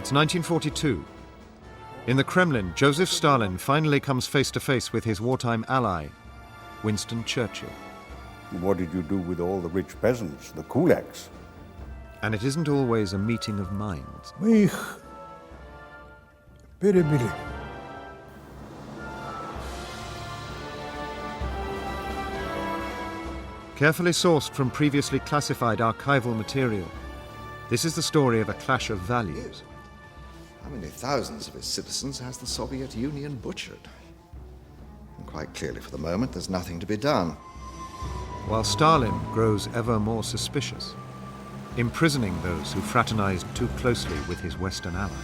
It's 1942. In the Kremlin, Joseph Stalin finally comes face to face with his wartime ally, Winston Churchill. What did you do with all the rich peasants, the kulaks? And it isn't always a meeting of minds. Мы их перебили. Carefully sourced from previously classified archival material, this is the story of a clash of values. How many thousands of its citizens has the Soviet Union butchered? And quite clearly, for the moment, there's nothing to be done. While Stalin grows ever more suspicious, imprisoning those who fraternized too closely with his Western allies.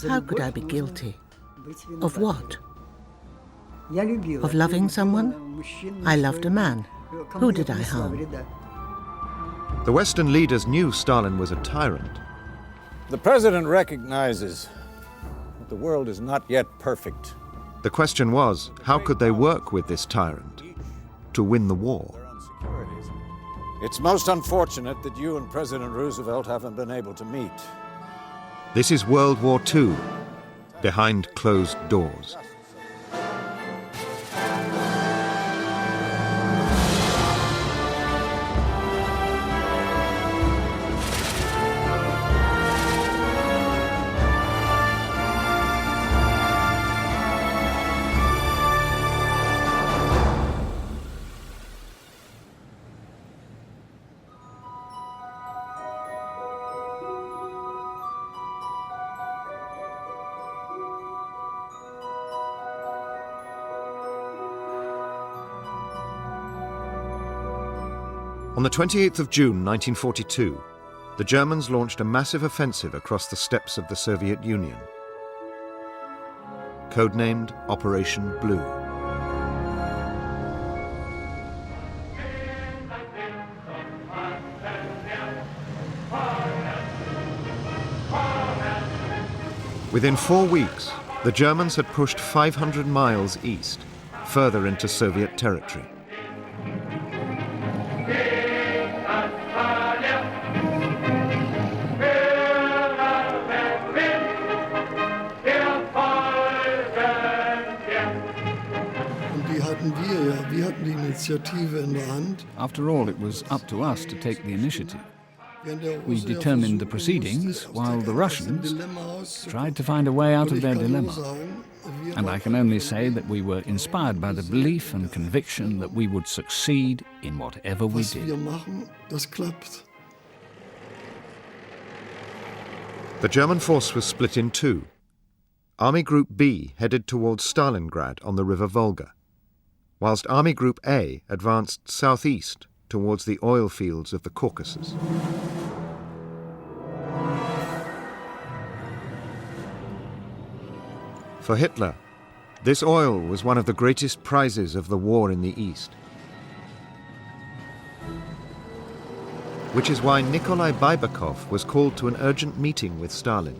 How could I be guilty? Of what? Of loving someone? I loved a man. Who did I harm? The Western leaders knew Stalin was a tyrant. The president recognizes that the world is not yet perfect. The question was, how could they work with this tyrant to win the war? It's most unfortunate that you and President Roosevelt haven't been able to meet. This is World War II, behind closed doors. On the 28th of June 1942, the Germans launched a massive offensive across the steppes of the Soviet Union, codenamed Operation Blue. Within 4 weeks, the Germans had pushed 500 miles east, further into Soviet territory. After all, it was up to us to take the initiative. We determined the proceedings while the Russians tried to find a way out of their dilemma. And I can only say that we were inspired by the belief and conviction that we would succeed in whatever we did. The German force was split in two. Army Group B headed towards Stalingrad on the River Volga, whilst Army Group A advanced southeast towards the oil fields of the Caucasus. For Hitler, this oil was one of the greatest prizes of the war in the East. Which is why Nikolai Baibakov was called to an urgent meeting with Stalin,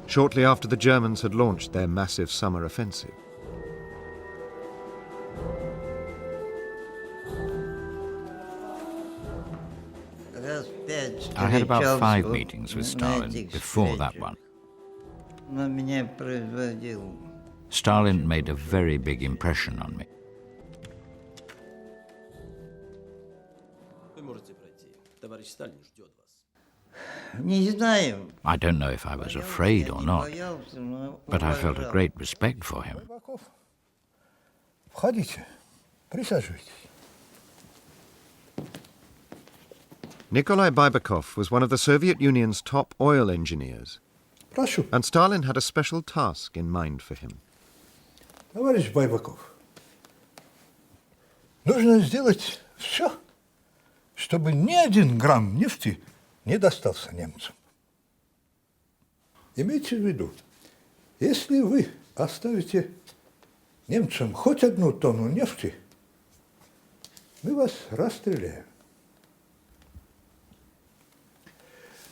shortly after the Germans had launched their massive summer offensive. I had about 5 meetings with Stalin before that one. Stalin made a very big impression on me. I don't know if I was afraid or not, but I felt a great respect for him. Входите, присаживайтесь. Nikolai Baibakov was one of the Soviet Union's top oil engineers, Прошу. and Stalin had a special task in mind for him. Товарищ Байбаков, нужно сделать все, чтобы ни 1 грамм нефти не достался немцам. Имейте в виду, если вы оставите немцам хоть 1 тонну нефти, мы вас расстреляем.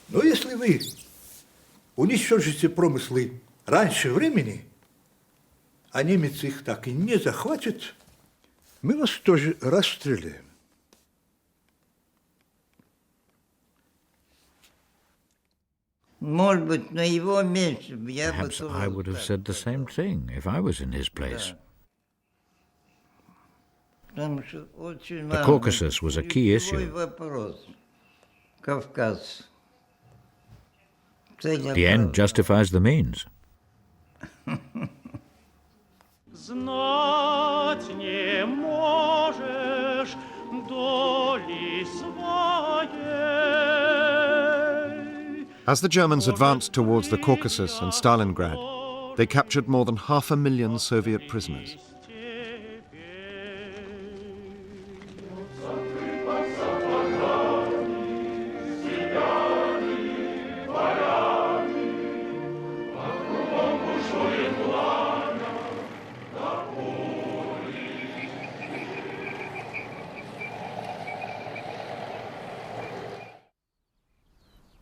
Но если вы уничтожите промыслы раньше времени, а немец их так и не захватит, мы вас тоже расстреляем. Perhaps I would have said the same thing if I was in his place. The Caucasus was a key issue. The end justifies the means. As the Germans advanced towards the Caucasus and Stalingrad, they captured more than 500,000 Soviet prisoners.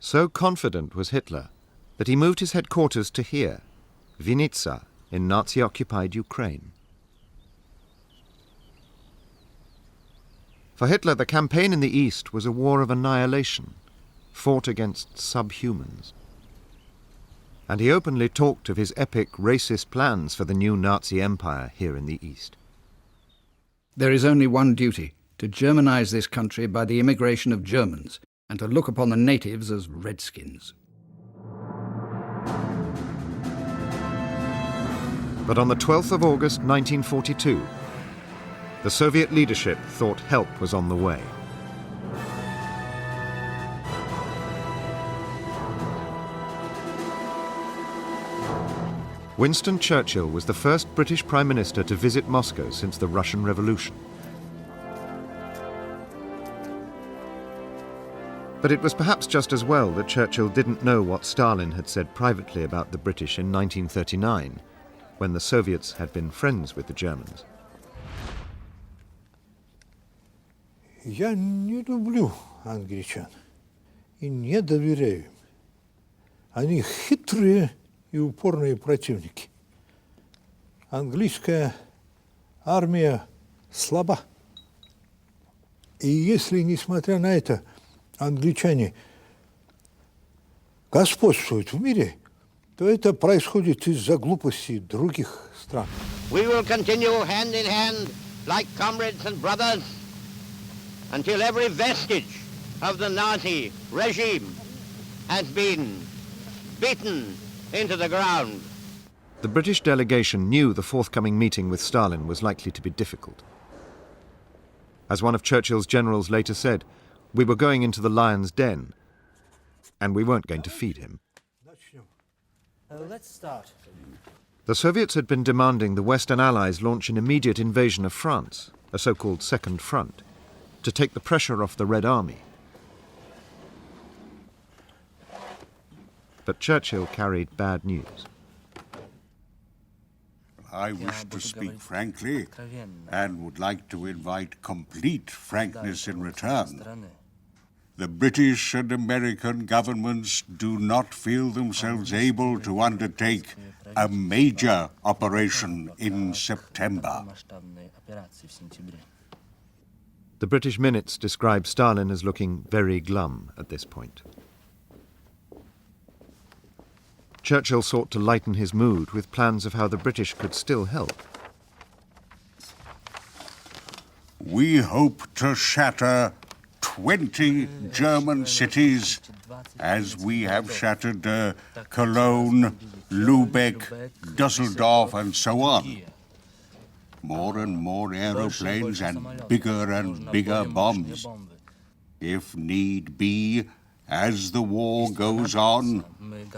So confident was Hitler that he moved his headquarters to here, Vinnytsia, in Nazi-occupied Ukraine. For Hitler, the campaign in the East was a war of annihilation, fought against subhumans. And he openly talked of his epic racist plans for the new Nazi empire here in the East. There is only one duty, to Germanize this country by the immigration of Germans, and to look upon the natives as redskins. But on the 12th of August 1942, the Soviet leadership thought help was on the way. Winston Churchill was the first British Prime Minister to visit Moscow since the Russian Revolution. But it was perhaps just as well that Churchill didn't know what Stalin had said privately about the British in 1939, when the Soviets had been friends with the Germans. Я не люблю англичан и не доверяю им. Они хитрые и упорные противники. Английская армия слаба. И если, несмотря на это, англичане господствуют в мире, то это происходит из-за глупости других стран. We will continue hand in hand like comrades and brothers until every vestige of the Nazi regime has been beaten into the ground. The British delegation knew the forthcoming meeting with Stalin was likely to be difficult. As one of Churchill's generals later said, we were going into the lion's den, and we weren't going to feed him. Let's start. The Soviets had been demanding the Western Allies launch an immediate invasion of France, a so-called Second Front, to take the pressure off the Red Army. But Churchill carried bad news. I wish to speak frankly and would like to invite complete frankness in return. The British and American governments do not feel themselves able to undertake a major operation in September. The British minutes describe Stalin as looking very glum at this point. Churchill sought to lighten his mood with plans of how the British could still help. We hope to shatter 20 German cities, as we have shattered Cologne, Lübeck, Dusseldorf, and so on. More and more aeroplanes and bigger bombs. If need be, as the war goes on,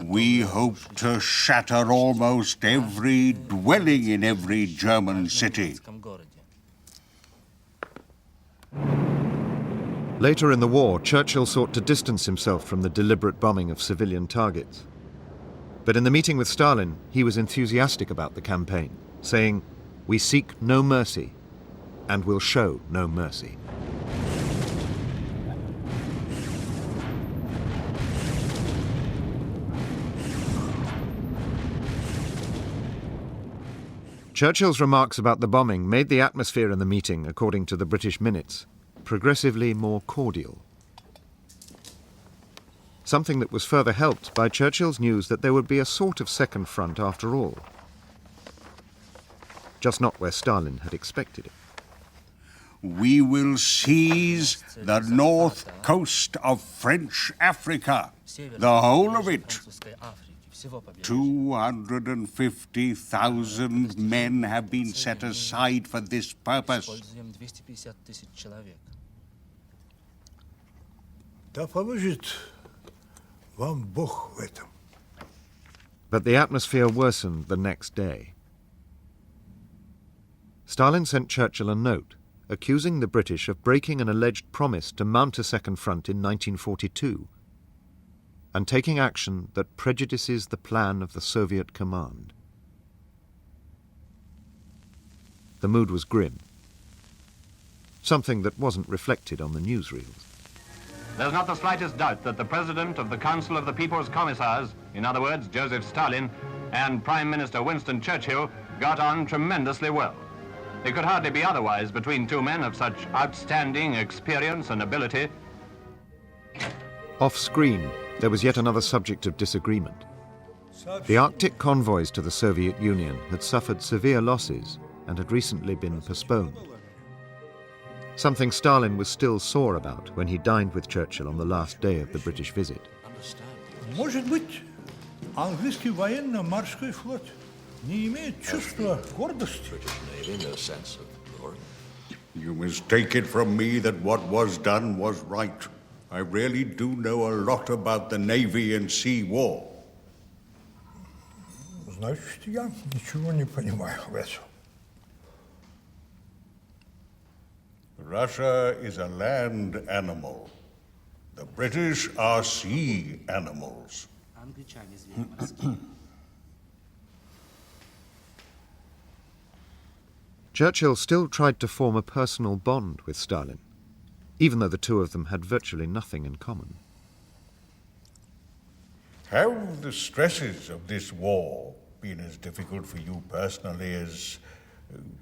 we hope to shatter almost every dwelling in every German city. Later in the war, Churchill sought to distance himself from the deliberate bombing of civilian targets. But in the meeting with Stalin, he was enthusiastic about the campaign, saying, "We seek no mercy, and will show no mercy." Churchill's remarks about the bombing made the atmosphere in the meeting, according to the British minutes, progressively more cordial. something that was further helped by Churchill's news that there would be a sort of second front after all, just not where Stalin had expected it. We will seize the north coast of French Africa, the whole of it. 250,000 men have been set aside for this purpose. Да поможет вам Бог в этом. But the atmosphere worsened the next day. Stalin sent Churchill a note accusing the British of breaking an alleged promise to mount a second front in 1942 and taking action that prejudices the plan of the Soviet command. The mood was grim, something that wasn't reflected on the newsreels. There's not the slightest doubt that the President of the Council of the People's Commissars, in other words, Joseph Stalin, and Prime Minister Winston Churchill got on tremendously well. It could hardly be otherwise between two men of such outstanding experience and ability. Off-screen, there was yet another subject of disagreement. The Arctic convoys to the Soviet Union had suffered severe losses and had recently been postponed, something Stalin was still sore about when he dined with Churchill on the last day of the British visit. Может быть, английский военно-морской флот не имеет чувства гордости? You mistake it from me that what was done was right. I really do know a lot about the Navy and Sea War. Значит, я ничего не понимаю в этом. Russia is a land animal. The British are sea animals. Churchill still tried to form a personal bond with Stalin, even though the two of them had virtually nothing in common. Have the stresses of this war been as difficult for you personally as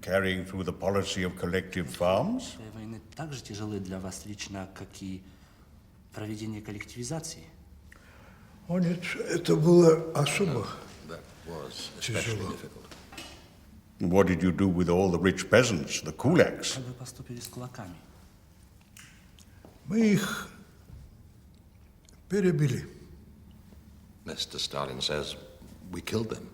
carrying through the policy of collective farms? Войны так же тяжелы для вас лично, как и проведение коллективизации. О нет, это было особо тяжело. What did you do with all the rich peasants, the kulaks? Как вы поступили с кулаками? Мы их перебили. Mr. Stalin says we killed them.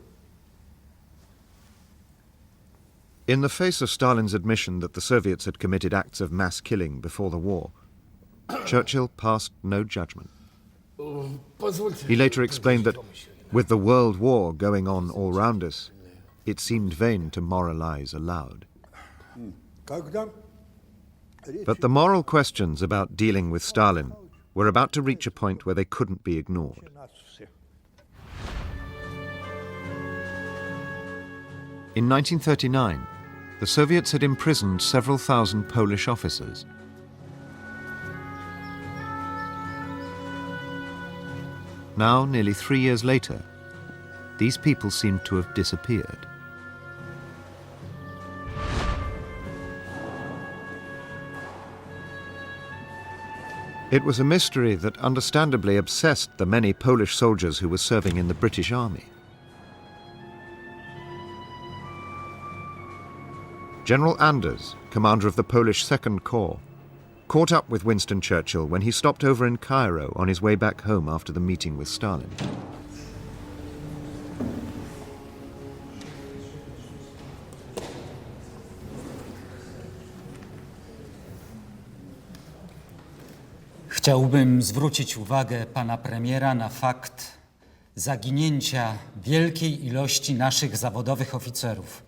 In the face of Stalin's admission that the Soviets had committed acts of mass killing before the war, Churchill passed no judgment. He later explained that, with the World War going on all round us, it seemed vain to moralize aloud. But the moral questions about dealing with Stalin were about to reach a point where they couldn't be ignored. In 1939, the Soviets had imprisoned several thousand Polish officers. Now, nearly 3 years later, these people seemed to have disappeared. It was a mystery that understandably obsessed the many Polish soldiers who were serving in the British Army. General Anders, commander of the Polish Second Corps, caught up with Winston Churchill when he stopped over in Cairo on his way back home after the meeting with Stalin. Chciałbym zwrócić uwagę pana premiera na fakt zaginięcia wielkiej ilości naszych zawodowych oficerów,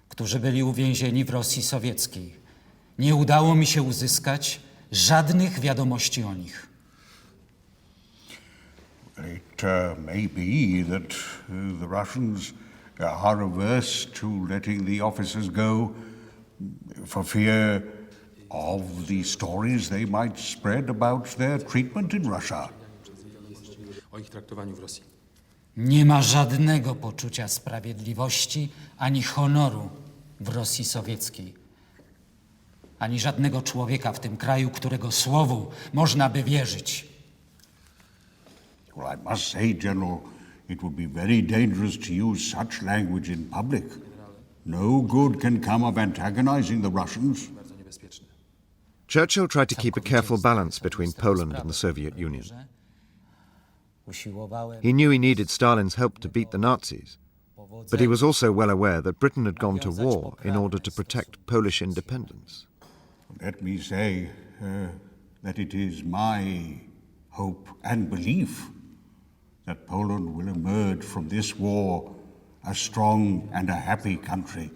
którzy byli uwięzieni w Rosji Sowieckiej. Nie udało mi się uzyskać żadnych wiadomości o nich. It may be that the Russians are averse to letting the officers go for fear of the stories they might spread about their treatment in Russia. Nie ma żadnego poczucia sprawiedliwości ani honoru w Rosji Sowieckiej. Ani żadnego człowieka w tym kraju, którego słowu można by wierzyć. Well, I must say, General, it would be very dangerous to use such language in public. No good can come of antagonizing the Russians. Churchill tried to keep a careful balance between Poland and the Soviet Union. He knew he needed Stalin's help to beat the Nazis, but he was also well aware that Britain had gone to war in order to protect Polish independence. Let me say that it is my hope and belief that Poland will emerge from this war a strong and a happy country.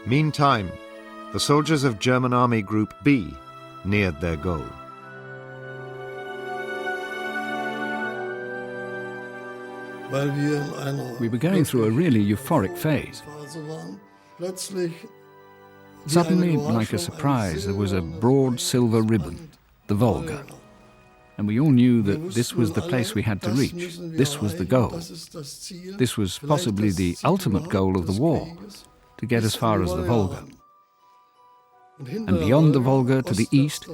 Meantime, the soldiers of German Army Group B neared their goal. We were going through a really euphoric phase. Suddenly, like a surprise, there was a broad silver ribbon, the Volga. And we all knew that this was the place we had to reach. This was the goal. This was possibly the ultimate goal of the war, to get as far as the Volga. And beyond the Volga, to the east,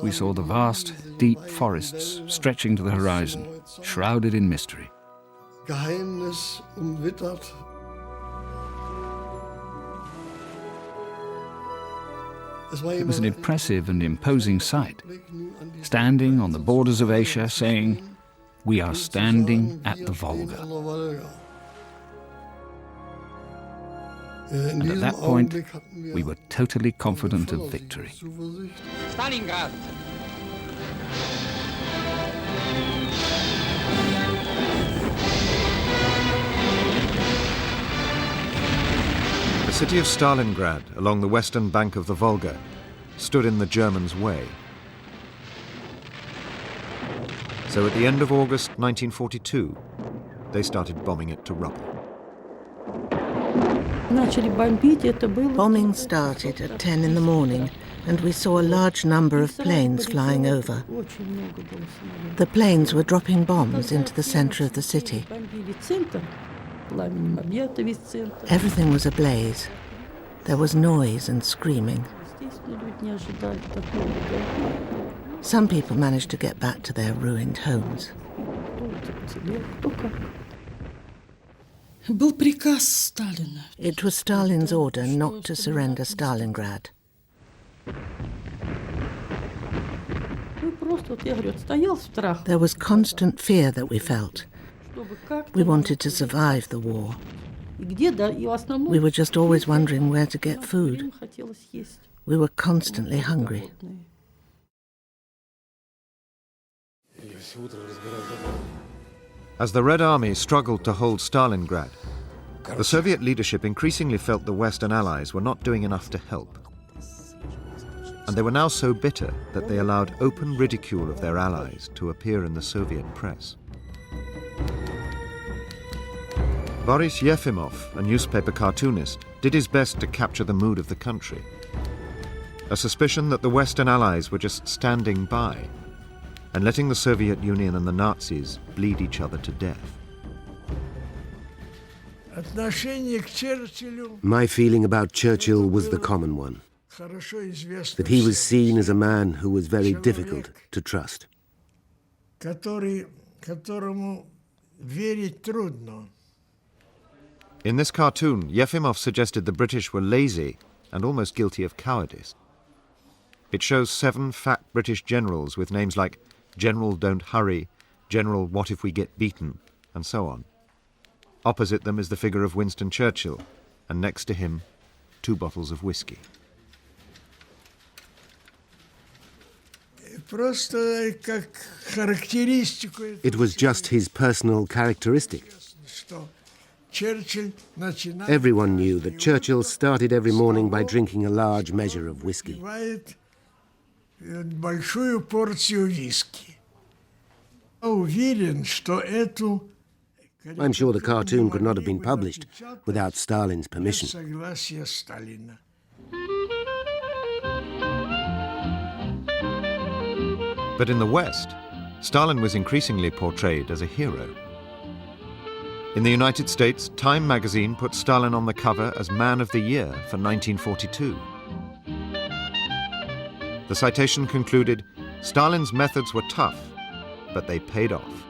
we saw the vast, deep forests stretching to the horizon, shrouded in mystery. Geheimnis umwittert. It was an impressive and imposing sight, standing on the borders of Asia, saying, "We are standing at the Volga." And at that point, we were totally confident of victory. Stalingrad! The city of Stalingrad, along the western bank of the Volga, stood in the Germans' way. So at the end of August 1942, they started bombing it to rubble. Bombing started at 10 in the morning, and we saw a large number of planes flying over. The planes were dropping bombs into the center of the city. Everything was ablaze. There was noise and screaming. Some people managed to get back to their ruined homes. It was Stalin's order not to surrender Stalingrad. There was constant fear that we felt. We wanted to survive the war. We were just always wondering where to get food. We were constantly hungry. As the Red Army struggled to hold Stalingrad, the Soviet leadership increasingly felt the Western Allies were not doing enough to help. And they were now so bitter that they allowed open ridicule of their allies to appear in the Soviet press. Boris Yefimov, a newspaper cartoonist, did his best to capture the mood of the country. A suspicion that the Western Allies were just standing by and letting the Soviet Union and the Nazis bleed each other to death. My feeling about Churchill was the common one, that he was seen as a man who was very difficult to trust. In this cartoon, Yefimov suggested the British were lazy and almost guilty of cowardice. It shows 7 fat British generals with names like General Don't Hurry, General What If We Get Beaten, and so on. Opposite them is the figure of Winston Churchill, and next to him, 2 bottles of whiskey. It was just his personal characteristic. Everyone knew that Churchill started every morning by drinking a large measure of whiskey. I'm sure the cartoon could not have been published without Stalin's permission. But in the West, Stalin was increasingly portrayed as a hero. In the United States, Time magazine put Stalin on the cover as Man of the Year for 1942. The citation concluded, Stalin's methods were tough, but they paid off.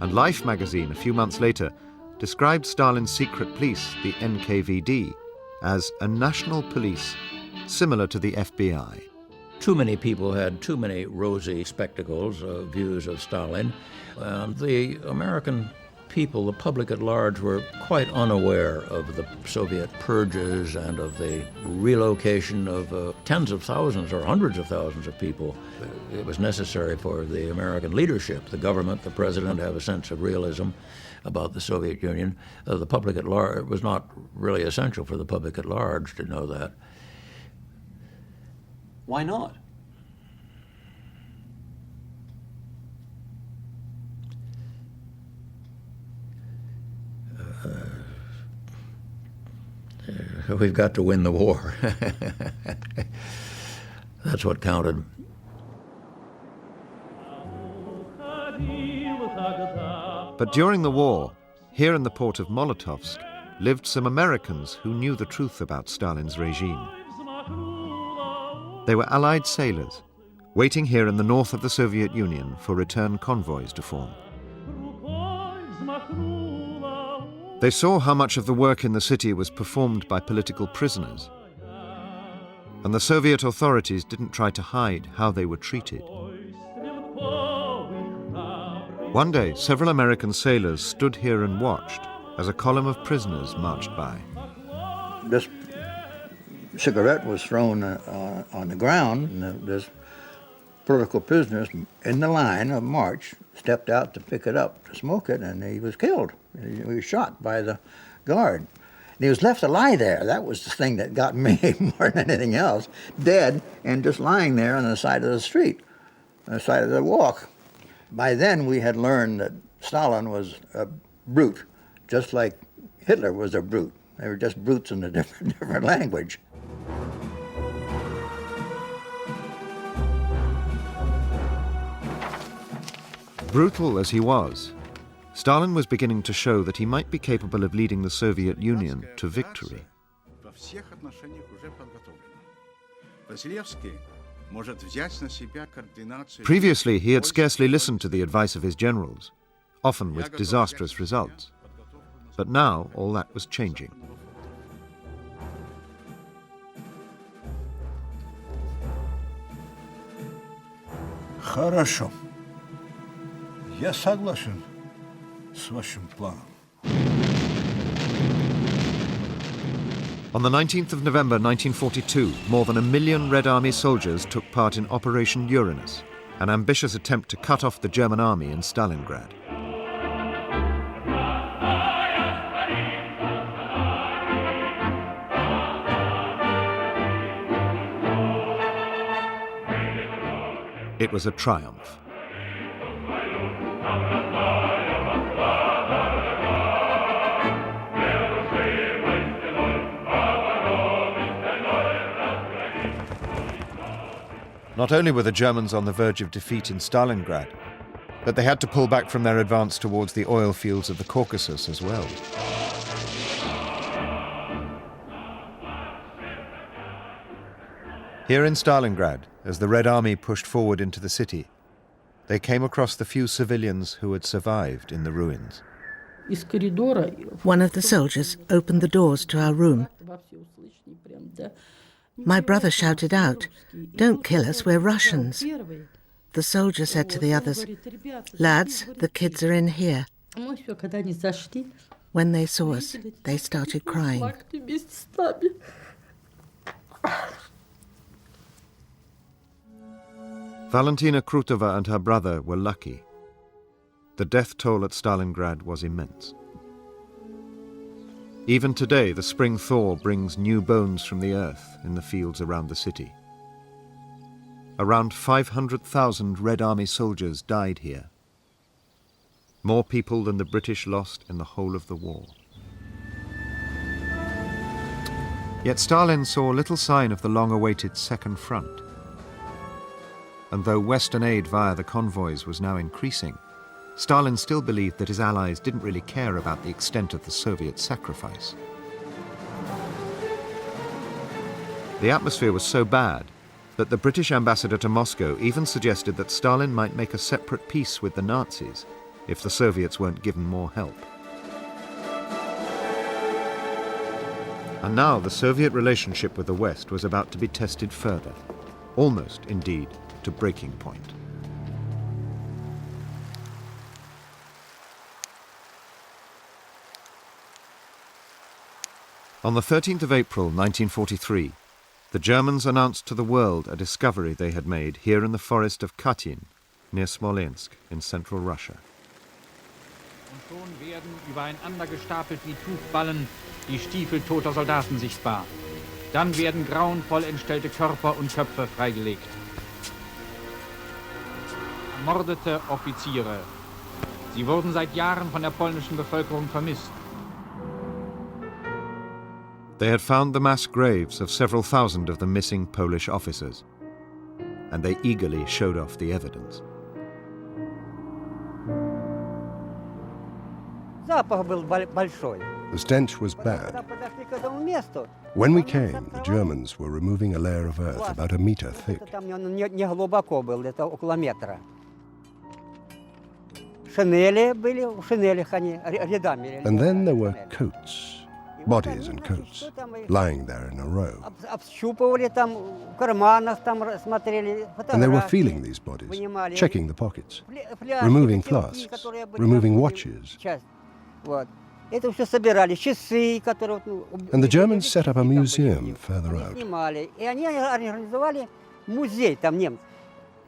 And Life magazine, a few months later, described Stalin's secret police, the NKVD, as a national police similar to the FBI. Too many people had too many rosy spectacles, views of Stalin. The American people, the public at large, were quite unaware of the Soviet purges and of the relocation of tens of thousands or hundreds of thousands of people. It was necessary for the American leadership, the government, the president, to have a sense of realism about the Soviet Union. The public at large, it was not really essential for the public at large to know that. Why not? We've got to win the war. That's what counted. But during the war, here in the port of Molotovsk, lived some Americans who knew the truth about Stalin's regime. They were Allied sailors, waiting here in the north of the Soviet Union for return convoys to form. They saw how much of the work in the city was performed by political prisoners, and the Soviet authorities didn't try to hide how they were treated. One day, several American sailors stood here and watched as a column of prisoners marched by. This cigarette was thrown on the ground, and this political prisoners in the line of march stepped out to pick it up, to smoke it, and he was killed. He was shot by the guard. And he was left to lie there. That was the thing that got me more than anything else. Dead and just lying there on the side of the street, on the side of the walk. By then we had learned that Stalin was a brute, just like Hitler was a brute. They were just brutes in a different language. Brutal as he was, Stalin was beginning to show that he might be capable of leading the Soviet Union to victory. Previously, he had scarcely listened to the advice of his generals, often with disastrous results. But now, all that was changing. Хорошо. Я согласен с вашим планом. On the 19th of November 1942, more than 1 million Red Army soldiers took part in Operation Uranus, an ambitious attempt to cut off the German army in Stalingrad. It was a triumph. Not only were the Germans on the verge of defeat in Stalingrad, but they had to pull back from their advance towards the oil fields of the Caucasus as well. Here in Stalingrad, as the Red Army pushed forward into the city, they came across the few civilians who had survived in the ruins. One of the soldiers opened the doors to our room. My brother shouted out, "Don't kill us, we're Russians." The soldier said to the others, "Lads, the kids are in here." When they saw us, they started crying. Valentina Krutova and her brother were lucky. The death toll at Stalingrad was immense. Even today, the spring thaw brings new bones from the earth in the fields around the city. Around 500,000 Red Army soldiers died here. More people than the British lost in the whole of the war. Yet Stalin saw little sign of the long-awaited Second Front. and though Western aid via the convoys was now increasing, Stalin still believed that his allies didn't really care about the extent of the Soviet sacrifice. The atmosphere was so bad that the British ambassador to Moscow even suggested that Stalin might make a separate peace with the Nazis if the Soviets weren't given more help. And now the Soviet relationship with the West was about to be tested further, almost, indeed, to breaking point. On the 13th of April 1943, the Germans announced to the world a discovery they had made here in the forest of Katyn, near Smolensk, in central Russia. Und schon werden übereinander gestapelt wie Tuchballen die Stiefel toter Soldaten sichtbar. Dann werden grauenvoll entstellte Körper und Köpfe freigelegt. Ermordete Offiziere. Sie wurden seit Jahren von der polnischen Bevölkerung vermisst. They had found the mass graves of several thousand of the missing Polish officers, and they eagerly showed off the evidence. The stench was bad. When we came, the Germans were removing a layer of earth about a meter thick. And then there were coats, bodies and coats, lying there in a row. And they were feeling these bodies, checking the pockets, removing flasks, removing watches. And the Germans set up a museum further out.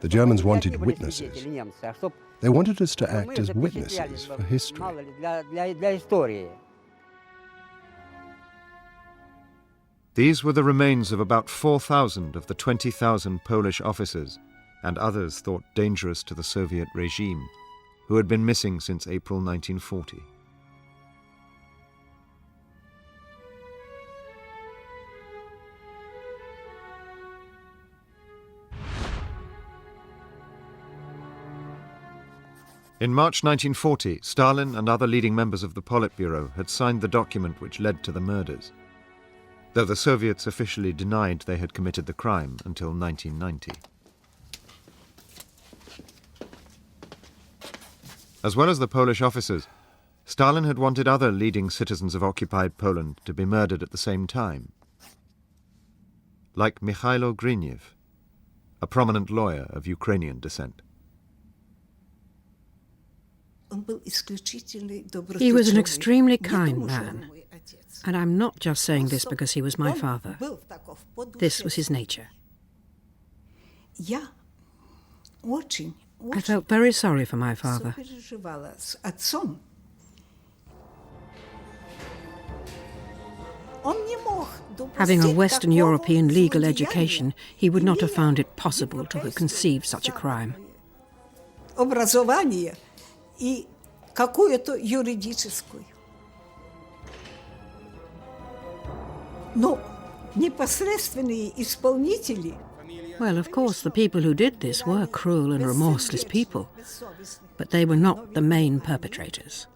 The Germans wanted witnesses. They wanted us to act as witnesses for history. These were the remains of about 4,000 of the 20,000 Polish officers and others thought dangerous to the Soviet regime, who had been missing since April 1940. In March 1940, Stalin and other leading members of the Politburo had signed the document which led to the murders, though the Soviets officially denied they had committed the crime until 1990. As well as the Polish officers, Stalin had wanted other leading citizens of occupied Poland to be murdered at the same time, like Mikhailo Griniev, a prominent lawyer of Ukrainian descent. He was an extremely kind man, and I'm not just saying this because he was my father. This was his nature. I felt very sorry for my father. Having a Western European legal education, he would not have found it possible to have conceived such a crime. И какую-то юридическую. Но непосредственные исполнители. Well, of course, the people who did this were cruel and remorseless people, but they were not the main perpetrators.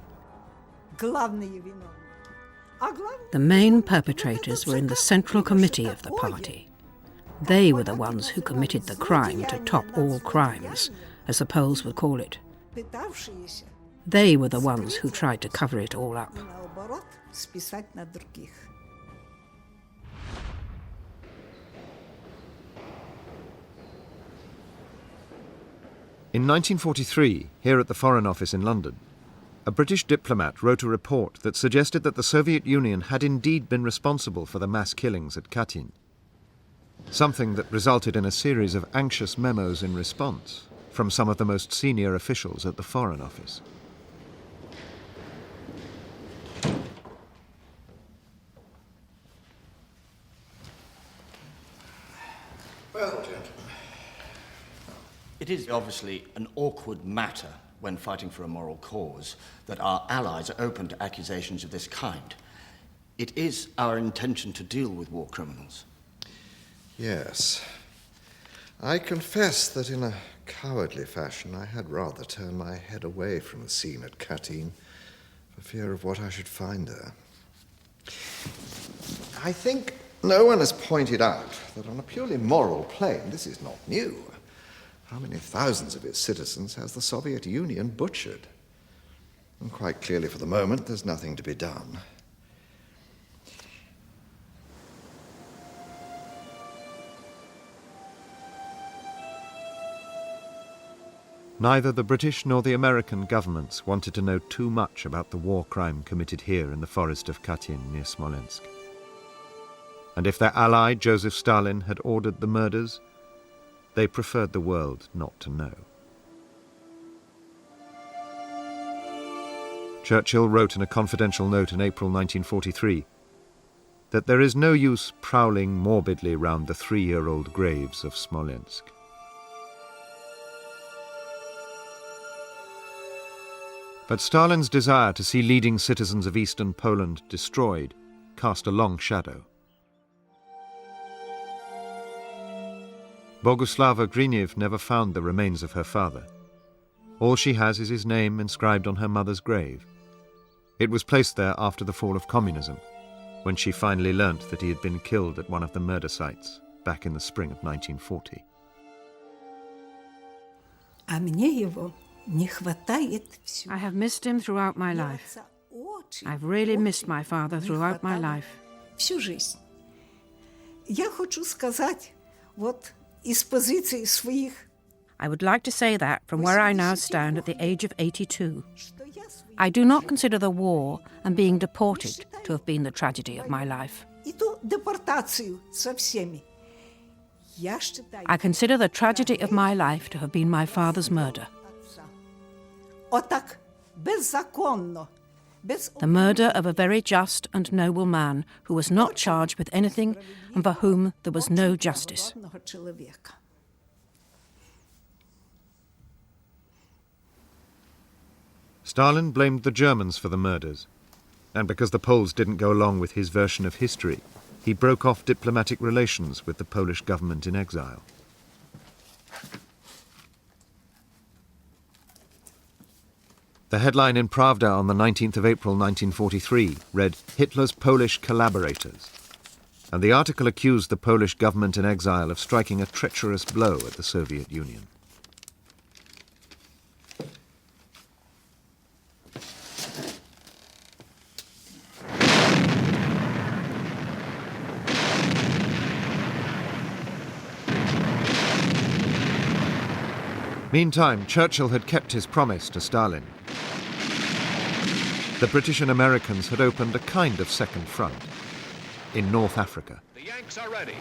The main perpetrators were in the Central Committee of the party. They were the ones who committed the crime to top all crimes, as the Poles would call it. They were the ones who tried to cover it all up. In 1943, here at the Foreign Office in London, a British diplomat wrote a report that suggested that the Soviet Union had indeed been responsible for the mass killings at Katyn, something that resulted in a series of anxious memos in response from some of the most senior officials at the Foreign Office. Well, gentlemen, it is obviously an awkward matter when fighting for a moral cause that our allies are open to accusations of this kind. It is our intention to deal with war criminals. Yes. I confess that in a cowardly fashion I had rather turn my head away from the scene at Katyn for fear of what I should find there. I think no one has pointed out that on a purely moral plane this is not new. How many thousands of its citizens has the Soviet Union butchered? And quite clearly for the moment there's nothing to be done. Neither the British nor the American governments wanted to know too much about the war crime committed here in the forest of Katyn near Smolensk. And if their ally Joseph Stalin had ordered the murders, they preferred the world not to know. Churchill wrote in a confidential note in April 1943 that there is no use prowling morbidly round the 3-year-old graves of Smolensk. But Stalin's desire to see leading citizens of eastern Poland destroyed cast a long shadow. Boguslava Griniev never found the remains of her father. All she has is his name inscribed on her mother's grave. It was placed there after the fall of communism, when she finally learnt that he had been killed at one of the murder sites back in the spring of 1940. I have missed him throughout my life. I've really missed my father throughout my life. I would like to say that from where I now stand at the age of 82. I do not consider the war and being deported to have been the tragedy of my life. I consider the tragedy of my life to have been my father's murder. The murder of a very just and noble man who was not charged with anything and for whom there was no justice. Stalin blamed the Germans for the murders, and because the Poles didn't go along with his version of history, he broke off diplomatic relations with the Polish government in exile. The headline in Pravda on the 19th of April 1943 read, "Hitler's Polish Collaborators," and the article accused the Polish government in exile of striking a treacherous blow at the Soviet Union. Meantime, Churchill had kept his promise to Stalin. The British and Americans had opened a kind of second front in North Africa. The Yanks are ready.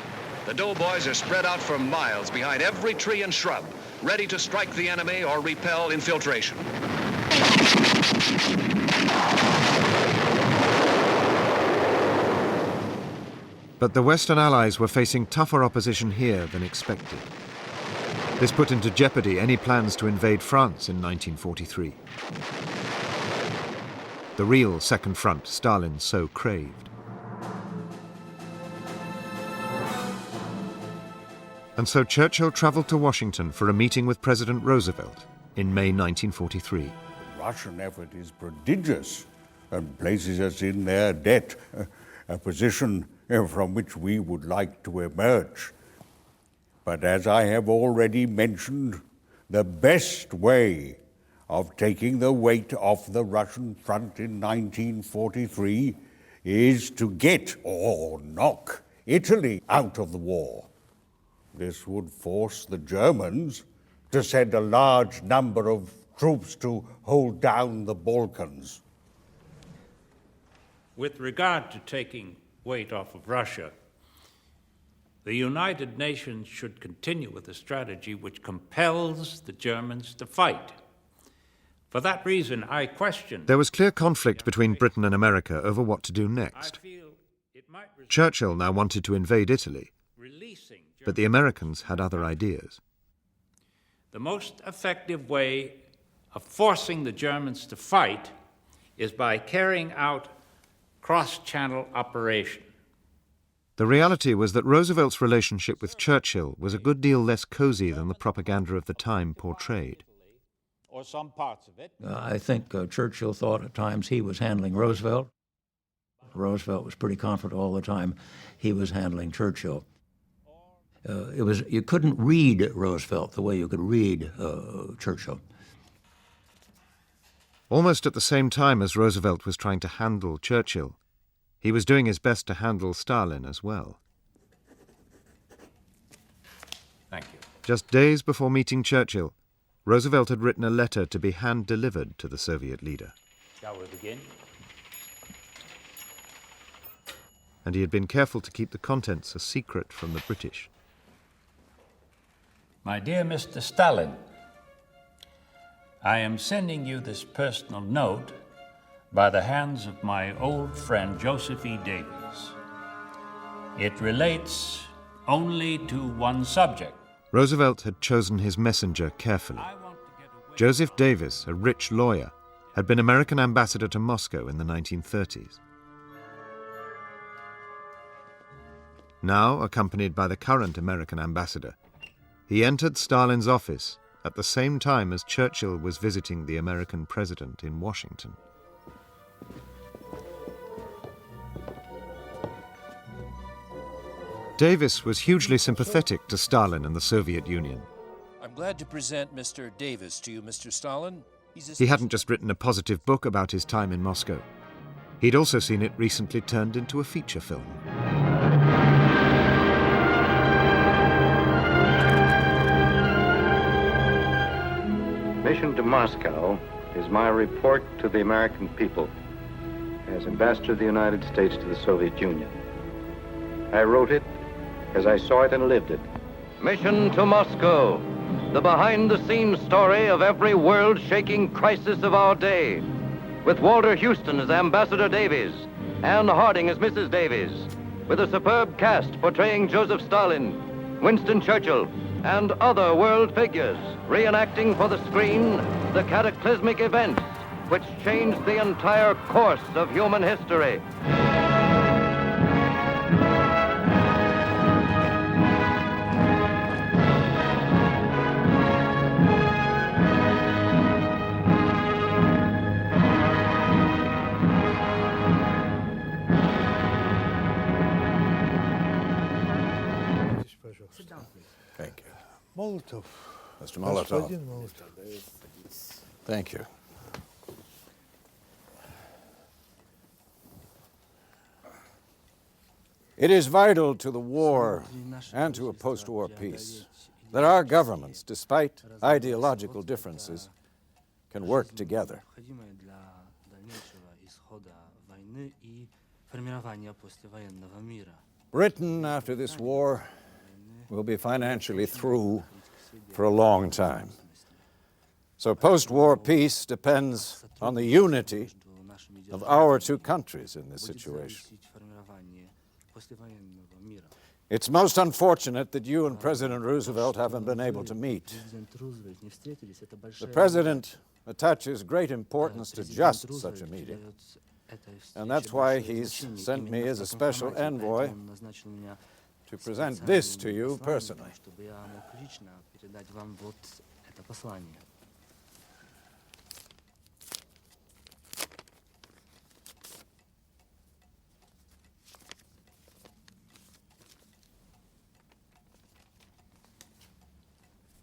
The doughboys are spread out for miles behind every tree and shrub, ready to strike the enemy or repel infiltration. But the Western Allies were facing tougher opposition here than expected. This put into jeopardy any plans to invade France in 1943. The real second front Stalin so craved. And so Churchill travelled to Washington for a meeting with President Roosevelt in May 1943. The Russian effort is prodigious and places us in their debt, a position from which we would like to emerge. But as I have already mentioned, the best way of taking the weight off the Russian front in 1943 is to get or knock Italy out of the war. This would force the Germans to send a large number of troops to hold down the Balkans. With regard to taking weight off of Russia, the United Nations should continue with a strategy which compels the Germans to fight. For that reason, I question... There was clear conflict between Britain and America over what to do next. Churchill now wanted to invade Italy, but the Americans had other ideas. The most effective way of forcing the Germans to fight is by carrying out cross-channel operations. The reality was that Roosevelt's relationship with Churchill was a good deal less cosy than the propaganda of the time portrayed. Or some parts of it. I think Churchill thought at times he was handling Roosevelt. Roosevelt was pretty confident all the time he was handling Churchill. You couldn't read Roosevelt the way you could read Churchill. Almost at the same time as Roosevelt was trying to handle Churchill, he was doing his best to handle Stalin as well. Thank you. Just days before meeting Churchill, Roosevelt had written a letter to be hand-delivered to the Soviet leader. Shall we begin? And he had been careful to keep the contents a secret from the British. My dear Mr. Stalin, I am sending you this personal note by the hands of my old friend Joseph E. Davies. It relates only to one subject. Roosevelt had chosen his messenger carefully. Joseph Davis, a rich lawyer, had been American ambassador to Moscow in the 1930s. Now, accompanied by the current American ambassador, he entered Stalin's office at the same time as Churchill was visiting the American president in Washington. Davis was hugely sympathetic to Stalin and the Soviet Union. I'm glad to present Mr. Davis to you, Mr. Stalin. He hadn't just written a positive book about his time in Moscow. He'd also seen it recently turned into a feature film. Mission to Moscow is my report to the American people as Ambassador of the United States to the Soviet Union. I wrote it as I saw it and lived it. Mission to Moscow, the behind-the-scenes story of every world-shaking crisis of our day, with Walter Houston as Ambassador Davies, Anne Harding as Mrs. Davies, with a superb cast portraying Joseph Stalin, Winston Churchill, and other world figures, reenacting for the screen the cataclysmic events which changed the entire course of human history. Thank you. Molotov. Mr. Molotov. Thank you. It is vital to the war and to a post-war peace that our governments, despite ideological differences, can work together. Britain, after this war, will be financially through for a long time. So post-war peace depends on the unity of our two countries in this situation. It's most unfortunate that you and President Roosevelt haven't been able to meet. The President attaches great importance to just such a meeting, and that's why he's sent me as a special envoy to present this to you personally.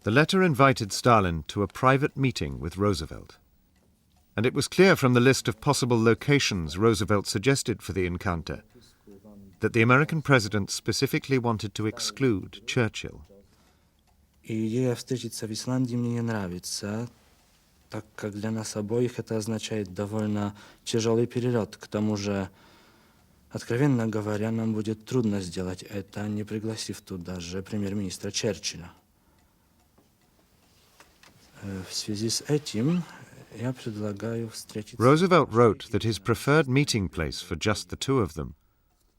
The letter invited Stalin to a private meeting with Roosevelt. And it was clear from the list of possible locations Roosevelt suggested for the encounter that the American president specifically wanted to exclude Churchill. Идея встретиться в Исландии мне не нравится, так как для нас обоих это означает довольно тяжелый перелет. К тому же, откровенно говоря, нам будет трудно сделать это, не пригласив туда же премьер-министра Черчилля. В связи с этим я предлагаю встретиться... Roosevelt wrote that his preferred meeting place for just the two of them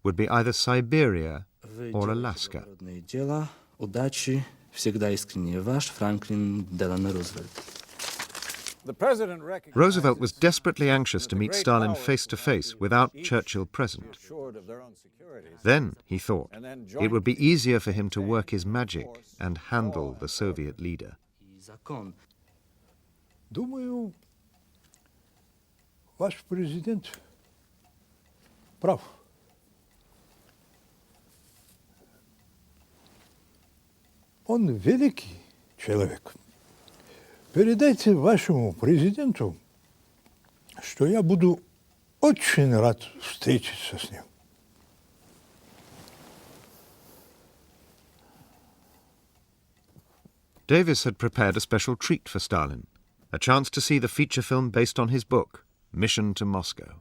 would be either Siberia or Alaska. Дело, удачи, всегда искренне ваш Франклин Делано Рузвельт. The president Roosevelt was desperately anxious to meet Stalin face to face without Churchill present. Then, he thought, it would be easier for him to work his magic and handle the Soviet leader. Думаю, ваш президент прав. Он великий человек. Передайте вашему президенту, что я буду очень рад встретиться с ним. Davis had prepared a special treat for Stalin, a chance to see the feature film based on his book, Mission to Moscow.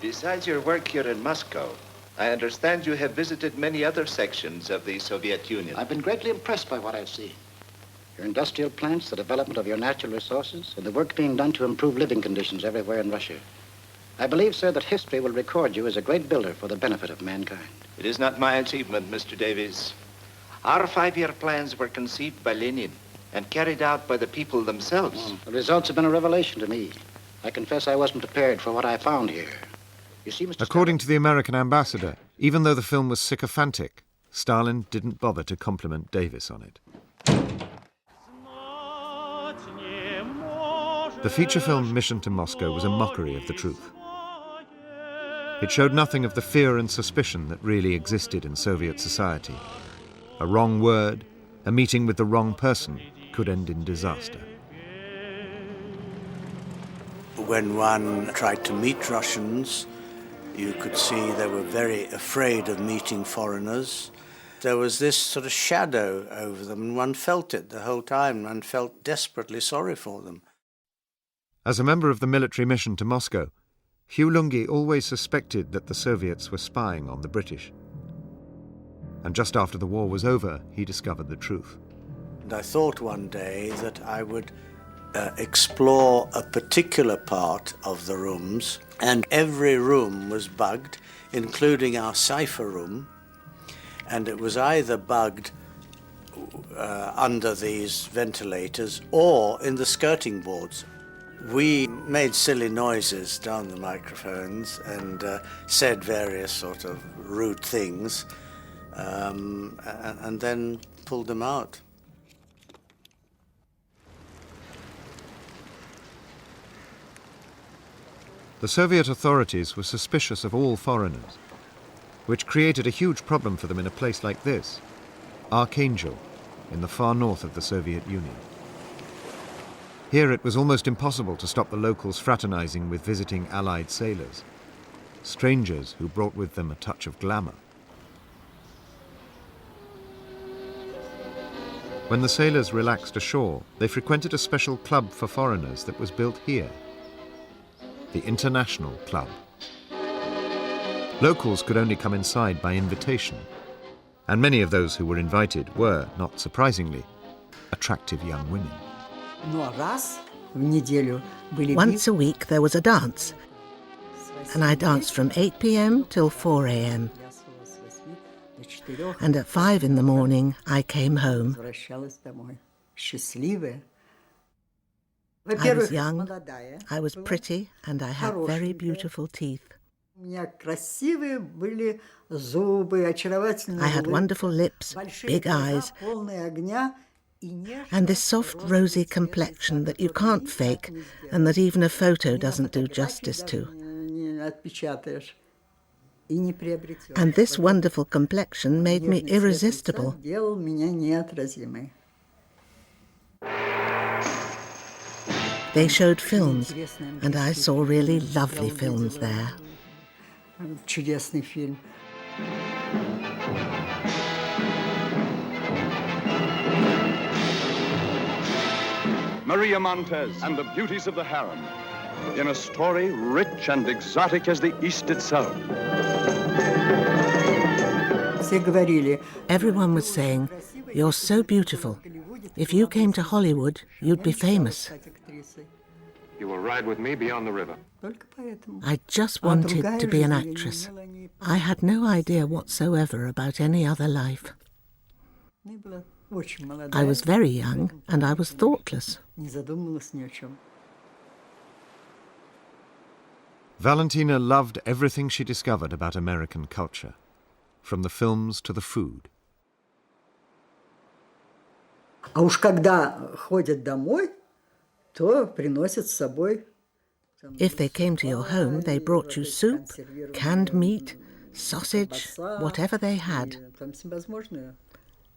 Besides your work here in Moscow, I understand you have visited many other sections of the Soviet Union. I've been greatly impressed by what I've seen. Your industrial plants, the development of your natural resources, and the work being done to improve living conditions everywhere in Russia. I believe, sir, that history will record you as a great builder for the benefit of mankind. It is not my achievement, Mr. Davies. Our 5-year plans were conceived by Lenin and carried out by the people themselves. The results have been a revelation to me. I confess I wasn't prepared for what I found here. You see, Mr. According to the American ambassador, even though the film was sycophantic, Stalin didn't bother to compliment Davis on it. The feature film Mission to Moscow was a mockery of the truth. It showed nothing of the fear and suspicion that really existed in Soviet society. A wrong word, a meeting with the wrong person, could end in disaster. When one tried to meet Russians, you could see they were very afraid of meeting foreigners. There was this sort of shadow over them, and one felt it the whole time. One felt desperately sorry for them. As a member of the military mission to Moscow, Hugh Lungi always suspected that the Soviets were spying on the British. And just after the war was over, he discovered the truth. And I thought one day that I would explore a particular part of the rooms, and every room was bugged, including our cipher room, and it was either bugged under these ventilators or in the skirting boards. We made silly noises down the microphones and said various sort of rude things, and then pulled them out. The Soviet authorities were suspicious of all foreigners, which created a huge problem for them in a place like this, Archangel, in the far north of the Soviet Union. Here it was almost impossible to stop the locals fraternizing with visiting Allied sailors, strangers who brought with them a touch of glamour. When the sailors relaxed ashore, they frequented a special club for foreigners that was built here, the International Club. Locals could only come inside by invitation, and many of those who were invited were, not surprisingly, attractive young women. Once a week there was a dance, and I danced from 8 p.m. till 4 a.m. And at 5 in the morning I came home. I was young, I was pretty, and I had very beautiful teeth. I had wonderful lips, big eyes, and this soft rosy complexion that you can't fake and that even a photo doesn't do justice to. And this wonderful complexion made me irresistible. They showed films, and I saw really lovely films there. Maria Montez and the beauties of the harem, in a story rich and exotic as the East itself. Everyone was saying, "You're so beautiful. If you came to Hollywood, you'd be famous." You will ride with me beyond the river. I just wanted to be an actress. I had no idea whatsoever about any other life. I was very young and I was thoughtless. Valentina loved everything she discovered about American culture, from the films to the food. А уж когда ходят домой, то приносят с собой. If they came to your home, they brought you soup, canned meat, sausage, whatever they had.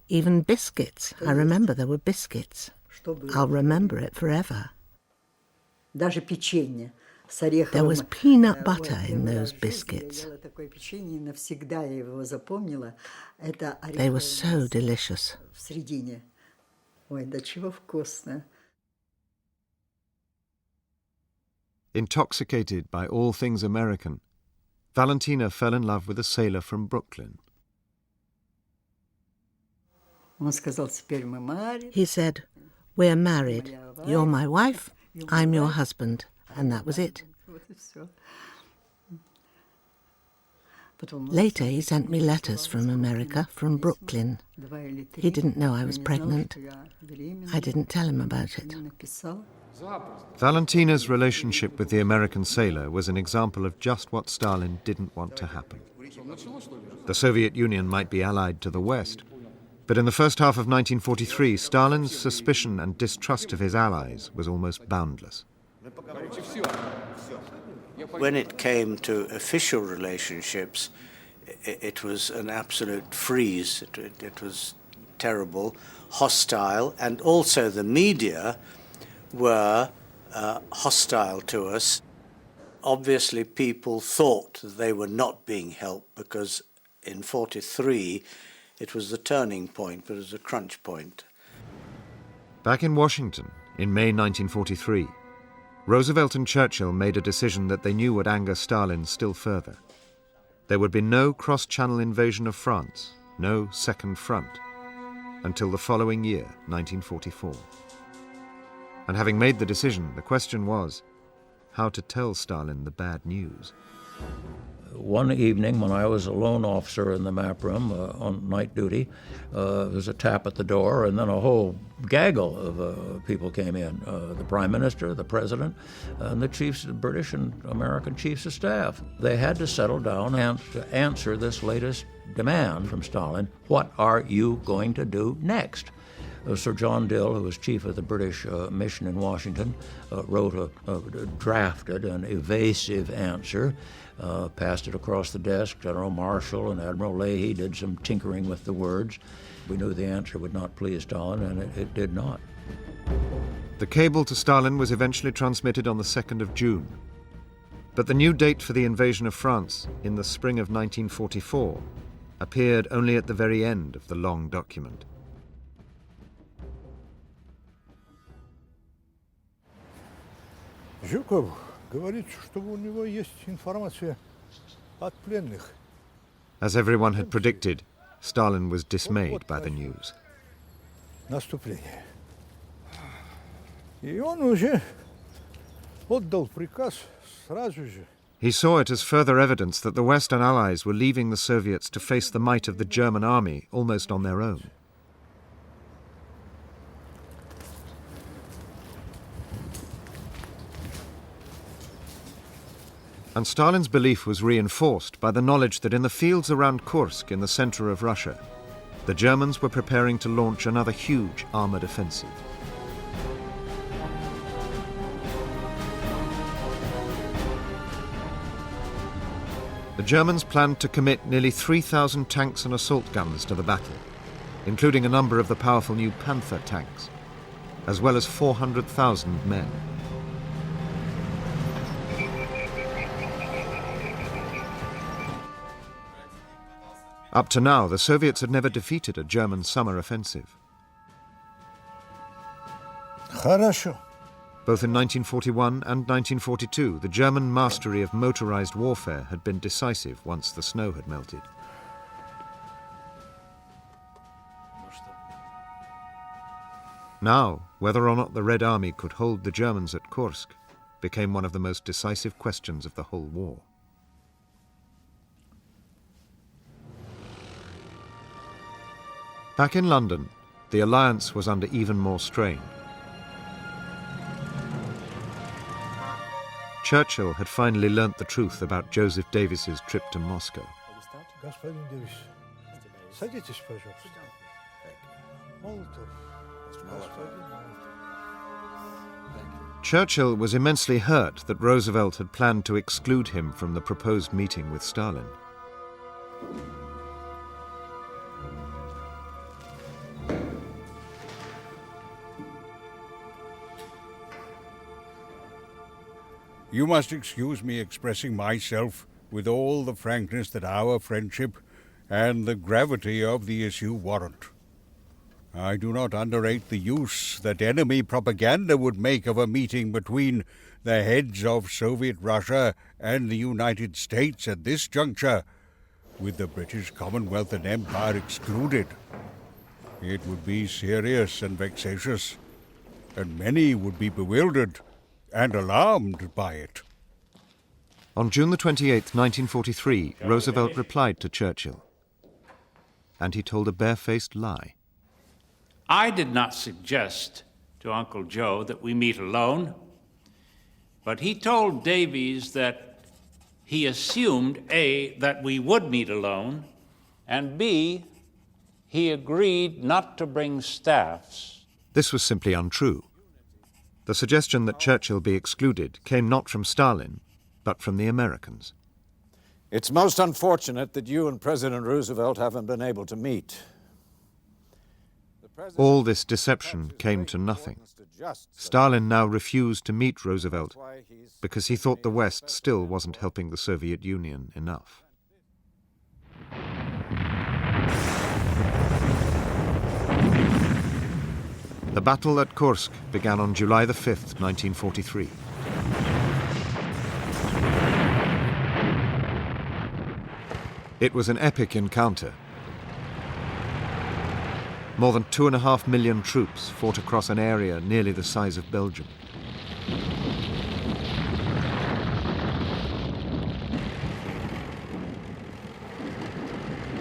Even biscuits. I remember there were biscuits. I'll remember it forever. Даже печенье. There was peanut butter in those biscuits. They were so delicious. Intoxicated by all things American, Valentina fell in love with a sailor from Brooklyn. He said, "We're married. You're my wife, I'm your husband." And that was it. Later, he sent me letters from America, from Brooklyn. He didn't know I was pregnant. I didn't tell him about it. Valentina's relationship with the American sailor was an example of just what Stalin didn't want to happen. The Soviet Union might be allied to the West, but in the first half of 1943, Stalin's suspicion and distrust of his allies was almost boundless. When it came to official relationships, it was an absolute freeze. It was terrible, hostile, and also the media were hostile to us. Obviously, people thought that they were not being helped because in 1943 it was the turning point, but it was a crunch point. Back in Washington, in May 1943, Roosevelt and Churchill made a decision that they knew would anger Stalin still further. There would be no cross-channel invasion of France, no Second Front, until the following year, 1944. And having made the decision, the question was how to tell Stalin the bad news. One evening when I was a lone officer in the map room on night duty, there was a tap at the door and then a whole gaggle of people came in. The Prime Minister, the President, and the chiefs, the British and American chiefs of staff. They had to settle down and to answer this latest demand from Stalin. What are you going to do next? Sir John Dill, who was chief of the British mission in Washington, drafted an evasive answer, passed it across the desk. General Marshall and Admiral Leahy did some tinkering with the words. We knew the answer would not please Stalin, and it did not. The cable to Stalin was eventually transmitted on the 2nd of June. But the new date for the invasion of France, in the spring of 1944, appeared only at the very end of the long document. Жуков говорит, что у него есть информация от пленных. As everyone had predicted, Stalin was dismayed by the news. Наступление. И он уже отдал приказ сразу же. He saw it as further evidence that the Western Allies were leaving the Soviets to face the might of the German army almost on their own. And Stalin's belief was reinforced by the knowledge that in the fields around Kursk in the center of Russia, the Germans were preparing to launch another huge armored offensive. The Germans planned to commit nearly 3,000 tanks and assault guns to the battle, including a number of the powerful new Panther tanks, as well as 400,000 men. Up to now, the Soviets had never defeated a German summer offensive. Хорошо. Both in 1941 and 1942, the German mastery of motorized warfare had been decisive once the snow had melted. Now, whether or not the Red Army could hold the Germans at Kursk became one of the most decisive questions of the whole war. Back in London, the alliance was under even more strain. Churchill had finally learnt the truth about Joseph Davis's trip to Moscow. Господин Дэвис, садитесь, пожалуйста. Молотов. Churchill was immensely hurt that Roosevelt had planned to exclude him from the proposed meeting with Stalin. You must excuse me expressing myself with all the frankness that our friendship and the gravity of the issue warrant. I do not underrate the use that enemy propaganda would make of a meeting between the heads of Soviet Russia and the United States at this juncture, with the British Commonwealth and Empire excluded. It would be serious and vexatious, and many would be bewildered and alarmed by it. On June the 28th, 1943, Roosevelt replied to Churchill, and he told a barefaced lie. I did not suggest to Uncle Joe that we meet alone, but he told Davies that he assumed, A, that we would meet alone, and B, he agreed not to bring staffs. This was simply untrue. The suggestion that Churchill be excluded came not from Stalin, but from the Americans. It's most unfortunate that you and President Roosevelt haven't been able to meet. All this deception came to nothing. Stalin now refused to meet Roosevelt because he thought the West still wasn't helping the Soviet Union enough. The battle at Kursk began on July the 5th, 1943. It was an epic encounter. More than 2.5 million troops fought across an area nearly the size of Belgium.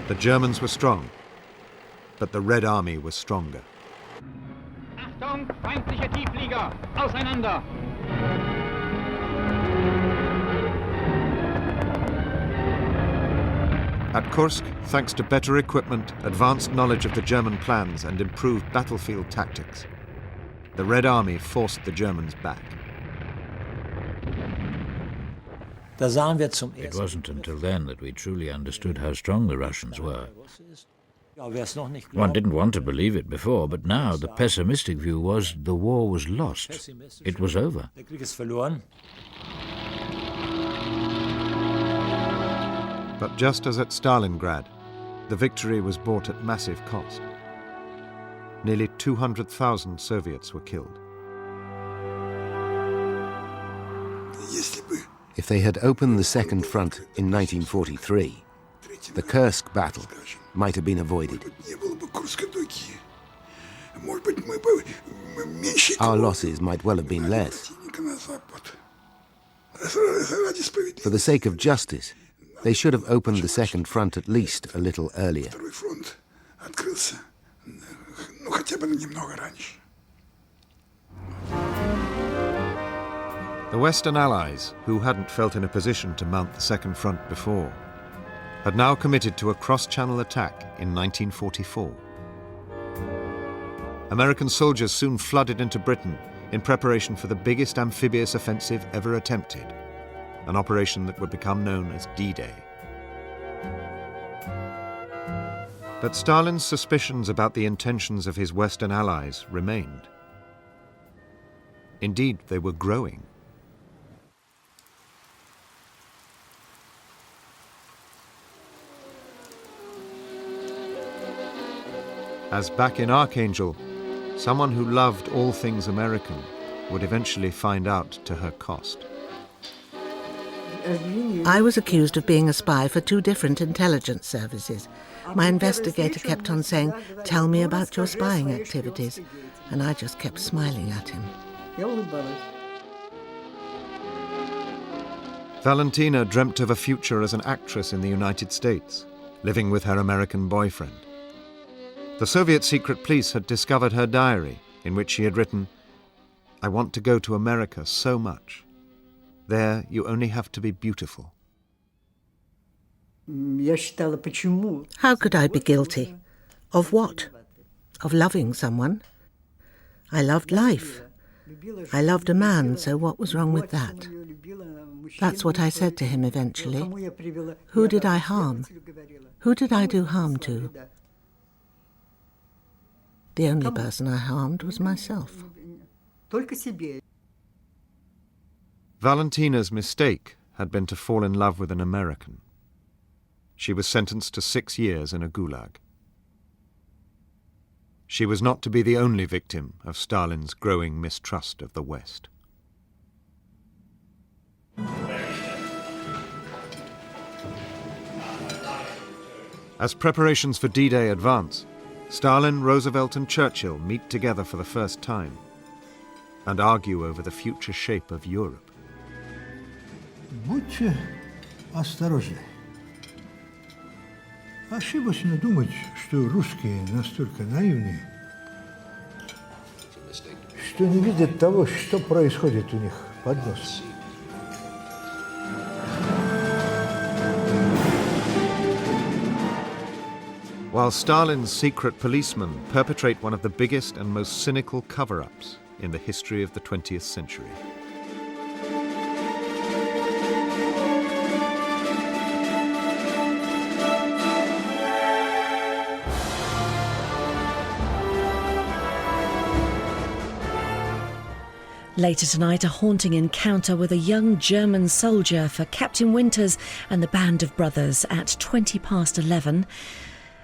The Germans were strong, but the Red Army was stronger. Achtung, feindliche Tiefflieger! Auseinander! At Kursk, thanks to better equipment, advanced knowledge of the German plans and improved battlefield tactics, the Red Army forced the Germans back. It wasn't until then that we truly understood how strong the Russians were. One didn't want to believe it before, but now the pessimistic view was the war was lost. It was over. But just as at Stalingrad, the victory was bought at massive cost. Nearly 200,000 Soviets were killed. If they had opened the Second Front in 1943, the Kursk battle might have been avoided. Our losses might well have been less. For the sake of justice, they should have opened the Second Front at least a little earlier. The Western Allies, who hadn't felt in a position to mount the Second Front before, had now committed to a cross-channel attack in 1944. American soldiers soon flooded into Britain in preparation for the biggest amphibious offensive ever attempted, an operation that would become known as D-Day. But Stalin's suspicions about the intentions of his Western allies remained. Indeed, they were growing. As back in Archangel, someone who loved all things American would eventually find out to her cost. I was accused of being a spy for 2 different intelligence services. My investigator kept on saying, "Tell me about your spying activities," and I just kept smiling at him. Valentina dreamt of a future as an actress in the United States, living with her American boyfriend. The Soviet secret police had discovered her diary, in which she had written, "I want to go to America so much. There you only have to be beautiful." How could I be guilty? Of what? Of loving someone? I loved life. I loved a man, so what was wrong with that? That's what I said to him eventually. Who did I harm? Who did I do harm to? The only person I harmed was myself. Valentina's mistake had been to fall in love with an American. She was sentenced to 6 years in a gulag. She was not to be the only victim of Stalin's growing mistrust of the West. As preparations for D-Day advance, Stalin, Roosevelt and Churchill meet together for the first time and argue over the future shape of Europe. Будьте осторожны. Ошибочно думать, что русские настолько наивны, что не видят того, что происходит у них под носом. While Stalin's secret policemen perpetrate one of the biggest and most cynical cover-ups in the history of the 20th century. Later tonight, a haunting encounter with a young German soldier for Captain Winters and the Band of Brothers at 11:20.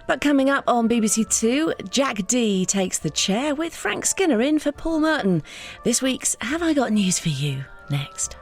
But coming up on BBC Two, Jack Dee takes the chair with Frank Skinner in for Paul Merton. This week's Have I Got News for You? Next.